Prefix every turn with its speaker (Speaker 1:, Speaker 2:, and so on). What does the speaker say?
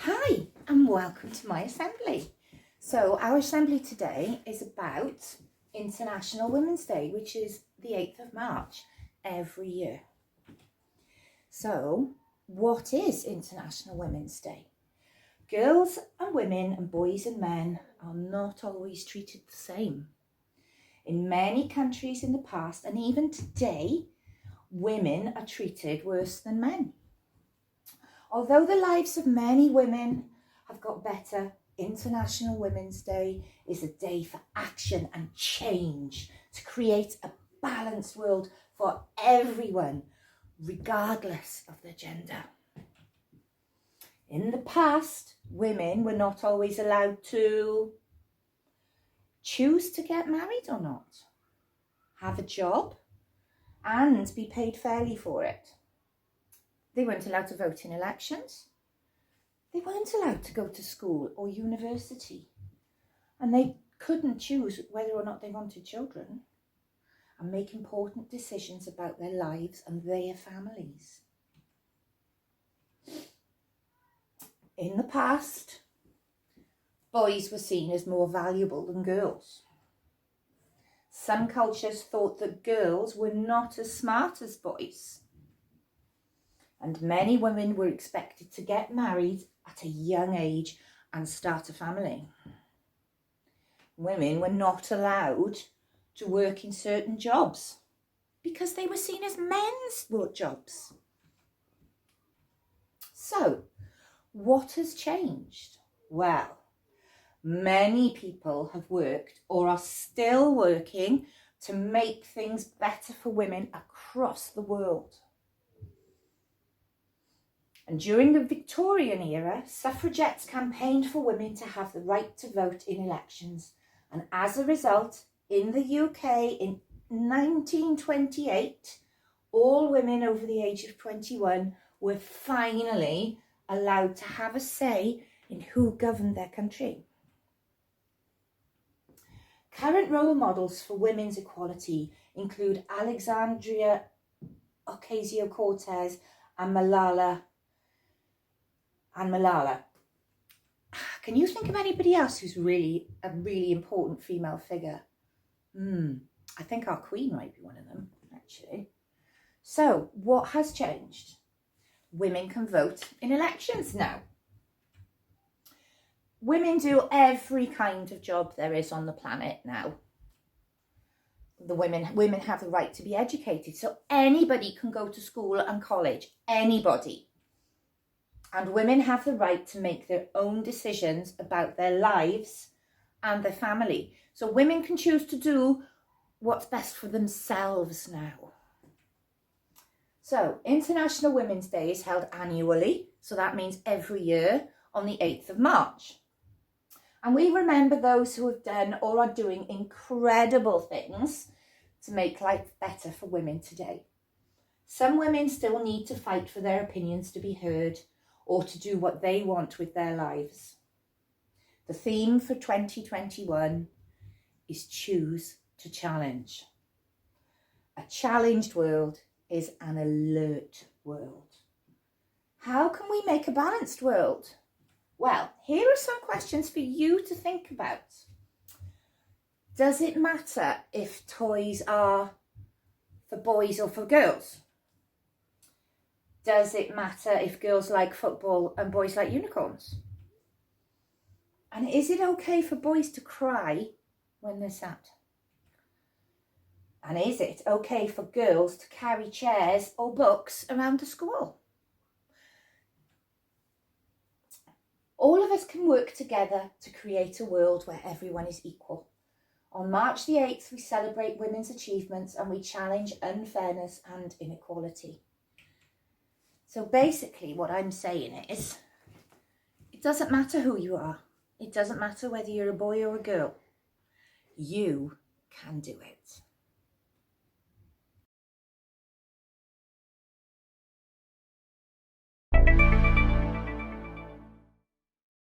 Speaker 1: Hi and welcome to my assembly. So our assembly today is about International Women's Day, which is the 8th of March every year. So what is International Women's Day? Girls and women and boys and men are not always treated the same. In many countries in the past and even today, women are treated worse than men. Although the lives of many women have got better, International Women's Day is a day for action and change to create a balanced world for everyone, regardless of their gender. In the past, women were not always allowed to choose to get married or not, have a job, and be paid fairly for it. They weren't allowed to vote in elections. They weren't allowed to go to school or university. And they couldn't choose whether or not they wanted children and make important decisions about their lives and their families. In the past, boys were seen as more valuable than girls. Some cultures thought that girls were not as smart as boys. And many women were expected to get married at a young age and start a family. Women were not allowed to work in certain jobs because they were seen as men's jobs. So, what has changed? Well, many people have worked or are still working to make things better for women across the world. And during the Victorian era, suffragettes campaigned for women to have the right to vote in elections. And as a result, in the UK in 1928, all women over the age of 21 were finally allowed to have a say in who governed their country. Current role models for women's equality include Alexandria Ocasio-Cortez and Malala. Can you think of anybody else who's really a really important female figure? I think our Queen might be one of them, actually. So, what has changed? Women can vote in elections now. Women do every kind of job there is on the planet now. Women have the right to be educated, so anybody can go to school and college, anybody. And women have the right to make their own decisions about their lives and their family. So women can choose to do what's best for themselves now. So International Women's Day is held annually. So that means every year on the 8th of March. And we remember those who have done or are doing incredible things to make life better for women today. Some women still need to fight for their opinions to be heard, or to do what they want with their lives. The theme for 2021 is Choose to Challenge. A challenged world is an alert world. How can we make a balanced world? Well, here are some questions for you to think about. Does it matter if toys are for boys or for girls? Does it matter if girls like football and boys like unicorns? And is it okay for boys to cry when they're sad? And is it okay for girls to carry chairs or books around the school? All of us can work together to create a world where everyone is equal. On March the 8th, we celebrate women's achievements and we challenge unfairness and inequality. So basically what I'm saying is, it doesn't matter who you are. It doesn't matter whether you're a boy or a girl. You can do it.